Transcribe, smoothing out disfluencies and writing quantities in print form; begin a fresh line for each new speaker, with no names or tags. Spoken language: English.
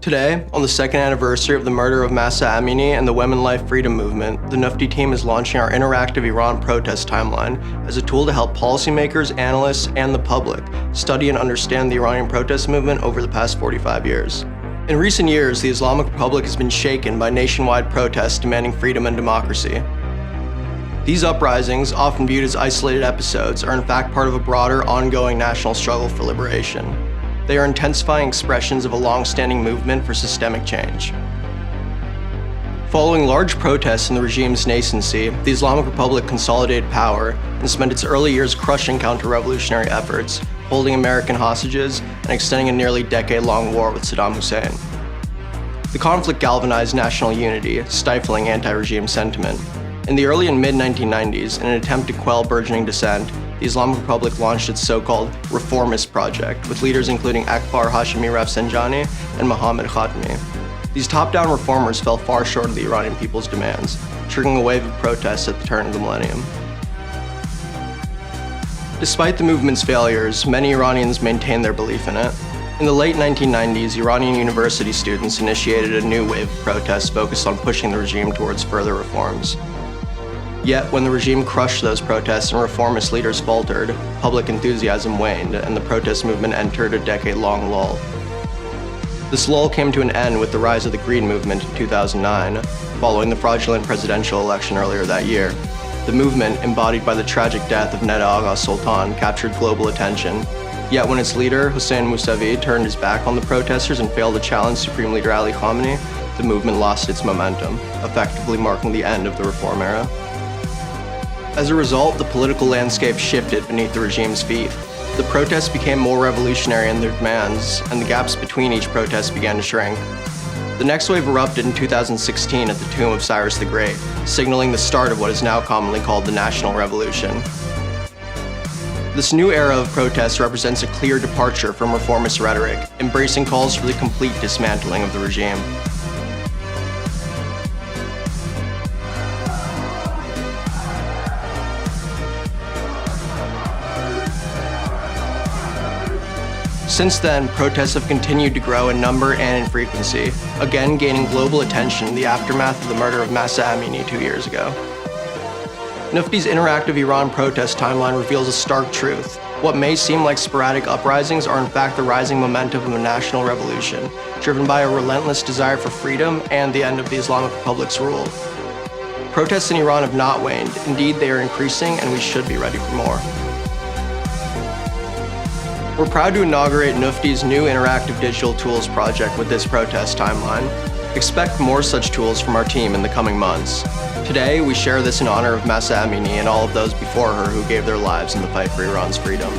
Today, on the second anniversary of the murder of Mahsa Amini and the Women Life Freedom Movement, the NUFDI team is launching our interactive Iran protest timeline as a tool to help policymakers, analysts, and the public study and understand the Iranian protest movement over the past 45 years. In recent years, the Islamic Republic has been shaken by nationwide protests demanding freedom and democracy. These uprisings, often viewed as isolated episodes, are in fact part of a broader, ongoing national struggle for liberation. They are intensifying expressions of a long-standing movement for systemic change. Following large protests in the regime's nascency, the Islamic Republic consolidated power and spent its early years crushing counter-revolutionary efforts, holding American hostages, and extending a nearly decade-long war with Saddam Hussein. The conflict galvanized national unity, stifling anti-regime sentiment. In the early and mid-1990s, in an attempt to quell burgeoning dissent, the Islamic Republic launched its so-called reformist project, with leaders including Akbar Hashemi Rafsanjani and Mohammad Khatami. These top-down reformers fell far short of the Iranian people's demands, triggering a wave of protests at the turn of the millennium. Despite the movement's failures, many Iranians maintained their belief in it. In the late 1990s, Iranian university students initiated a new wave of protests focused on pushing the regime towards further reforms. Yet, when the regime crushed those protests and reformist leaders faltered, public enthusiasm waned, and the protest movement entered a decade-long lull. This lull came to an end with the rise of the Green Movement in 2009, following the fraudulent presidential election earlier that year. The movement, embodied by the tragic death of Neda Agha Sultan, captured global attention. Yet when its leader, Hossein Mousavi, turned his back on the protesters and failed to challenge Supreme Leader Ali Khamenei, the movement lost its momentum, effectively marking the end of the reform era. As a result, the political landscape shifted beneath the regime's feet. The protests became more revolutionary in their demands, and the gaps between each protest began to shrink. The next wave erupted in 2016 at the tomb of Cyrus the Great, signaling the start of what is now commonly called the National Revolution. This new era of protests represents a clear departure from reformist rhetoric, embracing calls for the complete dismantling of the regime. Since then, protests have continued to grow in number and in frequency, again gaining global attention in the aftermath of the murder of Mahsa Amini 2 years ago. NUFDI's interactive Iran protest timeline reveals a stark truth. What may seem like sporadic uprisings are in fact the rising momentum of a national revolution, driven by a relentless desire for freedom and the end of the Islamic Republic's rule. Protests in Iran have not waned. Indeed, they are increasing, and we should be ready for more. We're proud to inaugurate NUFDI's new interactive digital tools project with this protest timeline. Expect more such tools from our team in the coming months. Today, we share this in honor of Mahsa Amini and all of those before her who gave their lives in the fight for Iran's freedom.